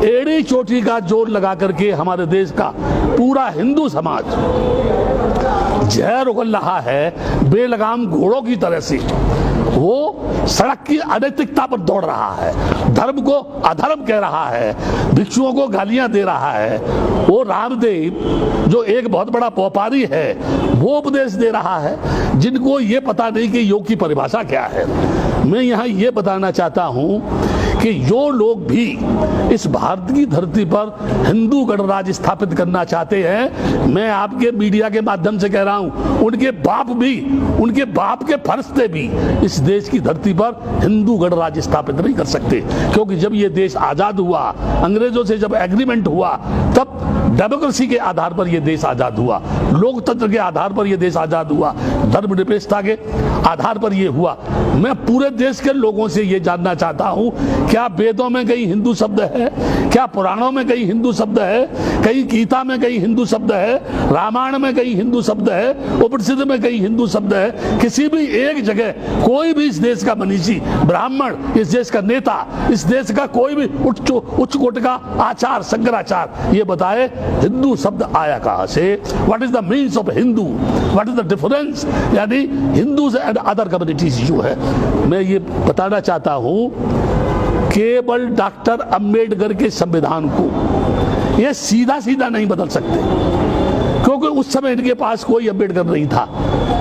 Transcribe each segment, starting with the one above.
एड़ी चोटी का जोर लगा करके हमारे देश का पूरा हिंदू समाज जहर उगल रहा है बेलगाम घोड़ों की तरह से। वो सड़क की अनैतिकता पर दौड़ रहा है, धर्म को अधर्म कह रहा है, भिक्षुओं को गालियां दे रहा है। वो रामदेव जो एक बहुत बड़ा व्यापारी है वो उपदेश दे रहा है, जिनको ये पता नहीं कि योग की परिभाषा क्या है। मैं यहाँ ये बताना चाहता हूँ कि जो लोग भी इस भारत की धरती पर हिंदू गणराज्य स्थापित करना चाहते हैं, मैं आपके मीडिया के माध्यम से कह रहा हूं, उनके बाप के फरिश्ते भी इस देश की धरती पर हिंदू गणराज्य स्थापित नहीं कर सकते। क्योंकि जब ये देश आजाद हुआ, अंग्रेजों से जब एग्रीमेंट हुआ, तब डेमोक्रेसी के आधार पर यह देश आजाद हुआ, लोकतंत्र के आधार पर यह देश आजाद हुआ, धर्मनिरपेक्षता के आधार पर यह हुआ। मैं पूरे देश के लोगों से यह जानना चाहता हूं, क्या वेदों में कहीं हिंदू शब्द है? क्या पुराणों में कहीं हिंदू शब्द है? कहीं गीता में कहीं हिंदू शब्द है? रामायण में कहीं हिंदू शब्द है? उपनिषद में कहीं हिंदू शब्द है? किसी भी एक जगह कोई भी इस देश का मनीषी, ब्राह्मण, इस देश का नेता, इस देश का कोई भी उच्च कोटि का आचार, शंकराचार्य ये बताए हिंदू शब्द आया कहां से? What is the means of Hindu? What is the difference? यानी हिंदू से अदर कम्युनिटीज जो है, मैं ये बताना चाहता हूं, केवल डॉक्टर अंबेडकर के संविधान को ये सीधा सीधा नहीं बदल सकते, क्योंकि उस समय इनके पास कोई अंबेडकर नहीं था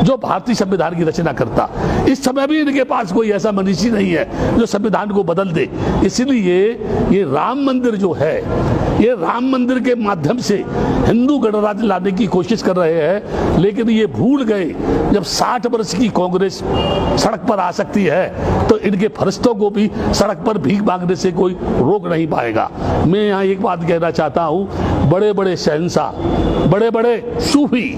जो भारतीय संविधान की रचना करता। इस समय भी इनके पास कोई ऐसा मनीषी नहीं है जो संविधान को बदल दे। इसलिए ये राम मंदिर जो है, ये राम मंदिर के माध्यम से हिंदू गणराज्य लाने की कोशिश कर रहे हैं, लेकिन ये भूल गए जब 60 वर्ष की कांग्रेस सड़क पर आ सकती है तो इनके फरिश्तों को भी सड़क पर भीख मांगने से कोई रोक नहीं पाएगा। मैं यहाँ एक बात कहना चाहता हूँ, बड़े बड़े शहंशाह, बड़े बड़े सूफी,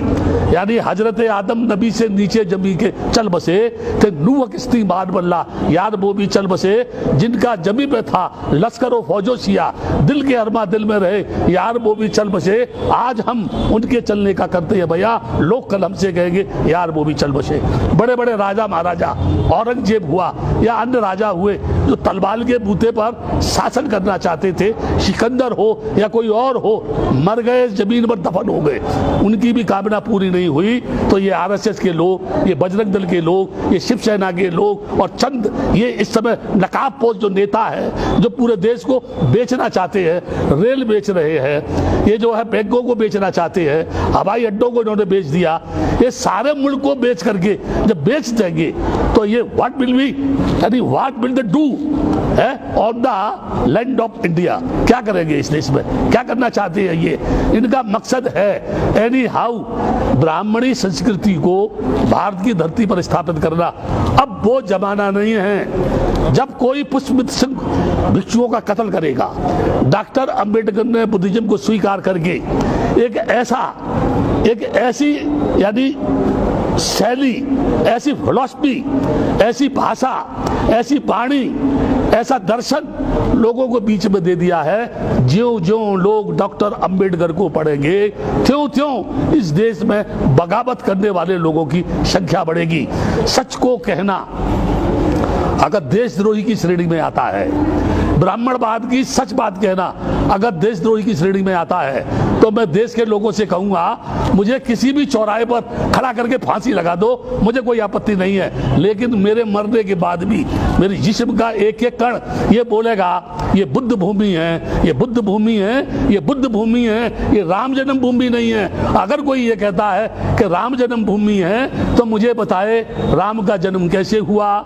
यानी हजरत आदम नबी से नीचे जमी के चल बसे थे, नूह किस्ती मान बल्ला यार वो भी चल बसे, जिनका जमी पे था लश्करो फौजो सिया, दिल के अरमा दिल में रहे यार वो भी चल बसे। आज हम उनके चलने का करते हैं भैया, लोग कल हमसे कहेंगे यार वो भी चल बसे। बड़े बड़े राजा महाराजा, औरंगजेब हुआ या अन्य राजा हुए जो तलवार के बूते पर शासन करना चाहते थे, सिकंदर हो या कोई और हो, मर गए, जमीन पर दफन हो गए, उनकी भी कामना पूरी नहीं हुई। तो ये आरएसएस के लोग, ये बजरंग दल के लोग, ये शिवसेना के लोग और चंद ये इस समय नकाबपोश जो नेता है जो पूरे देश को बेचना चाहते हैं, रेल बेच रहे हैं, ये जो है बैंकों को बेचना चाहते हैं, हवाई अड्डों को इन्होंने बेच दिया, ये सारे मुल्क को बेच करके जब बेच देंगे तो ये व्हाट विल बी, यानी what will they do on the land of India? क्या करेंगे इस देश में? क्या करना चाहते हैं ये? इनका मकसद है एनी हाउ ब्राह्मणी संस्कृति को भारत की धरती पर स्थापित करना। अब वो जमाना नहीं है जब कोई पुष्पमित्र सिंह भिक्षुओं का कत्ल करेगा। डॉक्टर अंबेडकर ने बुद्धिज्म को स्वीकार करके एक ऐसी यानी शैली, ऐसी फिलॉसफी, ऐसी भाषा, ऐसी वाणी, ऐसा दर्शन लोगों को बीच में दे दिया है। ज्यों ज्यों लोग डॉक्टर अंबेडकर को पढ़ेंगे, त्यों त्यों इस देश में बगावत करने वाले लोगों की संख्या बढ़ेगी। सच को कहना अगर देशद्रोही की श्रेणी में आता है, ब्राह्मणवाद की सच बात कहना अगर देशद्रोही की श्रेणी में आता है, तो मैं देश के लोगों से कहूंगा, मुझे किसी भी चौराहे पर खड़ा करके फांसी लगा दो, मुझे कोई आपत्ति नहीं है, लेकिन मेरे मरने के बाद भी मेरे जिस्म का एक एक कण ये बोलेगा ये बुद्ध भूमि है, ये बुद्ध भूमि है, ये बुद्ध भूमि है, ये राम जन्म भूमि नहीं है। अगर कोई ये कहता है कि राम जन्म भूमि है तो मुझे बताए राम का जन्म कैसे हुआ?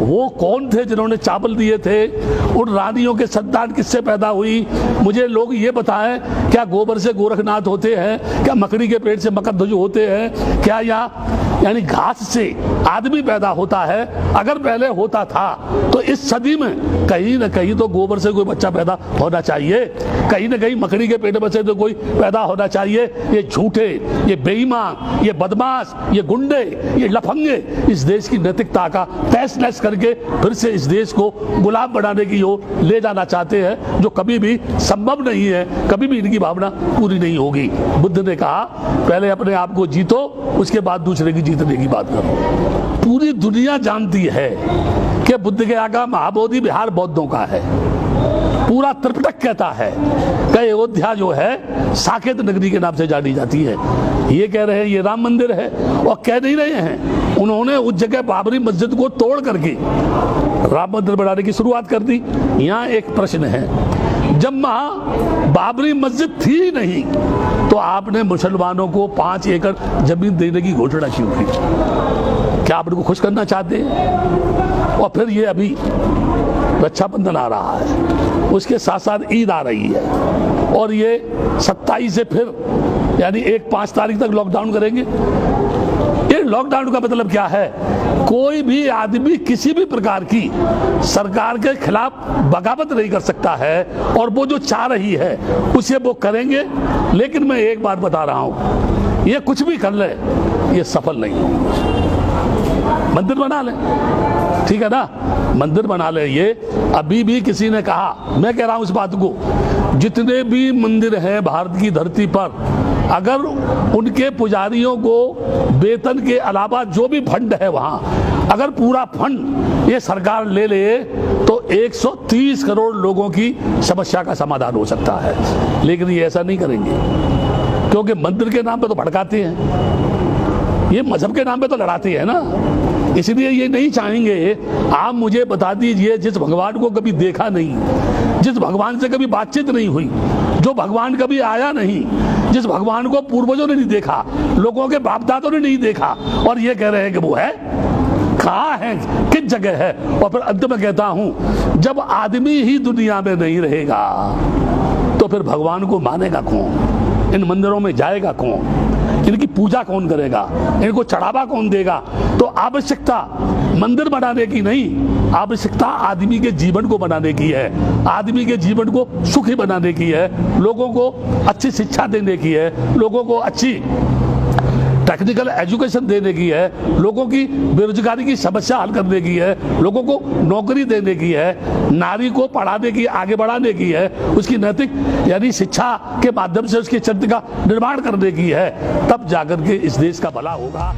वो कौन थे जिन्होंने चावल दिए थे? उन रानियों के संतान किससे पैदा हुई? मुझे लोग ये बताएं, क्या गोबर से गोरखनाथ होते हैं? क्या मकड़ी के पेट से मकरध्वज होते हैं? क्या यहाँ यानी घास से आदमी पैदा होता है? अगर पहले होता था तो इस सदी में कहीं ना कहीं तो गोबर से कोई बच्चा पैदा होना चाहिए, कहीं ना कहीं मकड़ी के पेट में से तो कोई पैदा होना चाहिए। ये झूठे, ये बेईमान, ये बदमाश, ये गुंडे, ये लफंगे इस देश की नैतिकता का तहस नहस करके फिर से इस देश को गुलाम बनाने की ओर ले जाना चाहते हैं, जो कभी भी संभव नहीं है, कभी भी इनकी भावना पूरी नहीं होगी। बुद्ध ने कहा पहले अपने आप को जीतो, उसके बाद दूसरे की जीतने की बात करो। पूरी दुनिया जानती है कि बुद्ध के आगा महाबोधि बिहार बौद्धों का है। पूरा त्रिपिटक कहता है कि अयोध्या जो है साकेत नगरी के नाम से जानी जाती है। ये कह रहे हैं ये राम मंदिर है, और कह नहीं रहे हैं, उन्होंने उस जगह बाबरी मस्जिद को तोड़ करके राम मंदिर बनाने की शुरुआत कर दी। यहाँ एक प्रश्न है, जब वहां बाबरी मस्जिद थी ही नहीं तो आपने मुसलमानों को 5 एकड़ जमीन देने की घोषणा क्यों की? क्या आप उनको खुश करना चाहते हैं? और फिर ये अभी रक्षाबंधन आ रहा है, उसके साथ साथ ईद आ रही है, और ये 27 से फिर यानी 5 तारीख तक लॉकडाउन करेंगे। ये लॉकडाउन का मतलब क्या है? कोई भी आदमी किसी भी प्रकार की सरकार के खिलाफ बगावत नहीं कर सकता है, और वो जो चाह रही है उसे वो करेंगे। लेकिन मैं एक बात बता रहा हूं, ये कुछ भी कर ले ये सफल नहीं होगा। मंदिर बना ले, ठीक है ना, मंदिर बना ले। ये अभी भी किसी ने कहा, मैं कह रहा हूं इस बात को, जितने भी मंदिर हैं भारत की धरती पर, अगर उनके पुजारियों को वेतन के अलावा जो भी फंड है वहां, अगर पूरा फंड ये सरकार ले ले तो 130 करोड़ लोगों की समस्या का समाधान हो सकता है। लेकिन ये ऐसा नहीं करेंगे, क्योंकि मंदिर के नाम पे तो भड़काते हैं, ये मजहब के नाम पे तो लड़ाते हैं ना, इसलिए ये नहीं चाहेंगे। आप मुझे बता दीजिए, जिस भगवान को कभी देखा नहीं, जिस भगवान से कभी बातचीत नहीं हुई, जो भगवान कभी आया नहीं, जिस भगवान को पूर्वजों ने नहीं देखा, लोगों के बाप दादों ने नहीं देखा, और ये कह रहे हैं कि वो है, कहाँ है, किस जगह है? और फिर अंत में कहता हूं, जब आदमी ही दुनिया में नहीं रहेगा तो फिर भगवान को मानेगा कौन? इन मंदिरों में जाएगा कौन? इनकी पूजा कौन करेगा? इनको चढ़ावा कौन देगा? तो आवश्यकता मंदिर बनाने की नहीं, आवश्यकता आदमी के जीवन को बनाने की है, आदमी के जीवन को सुखी बनाने की है, लोगों को अच्छी शिक्षा देने की है, लोगों को अच्छी टेक्निकल एजुकेशन देने की है, लोगों की बेरोजगारी की समस्या हल करने की है, लोगों को नौकरी देने की है, नारी को पढ़ाने की, आगे बढ़ाने की है, उसकी नैतिक यानी शिक्षा के माध्यम से उसके चरित्र का निर्माण करने की है। तब जाकर के इस देश का भला होगा।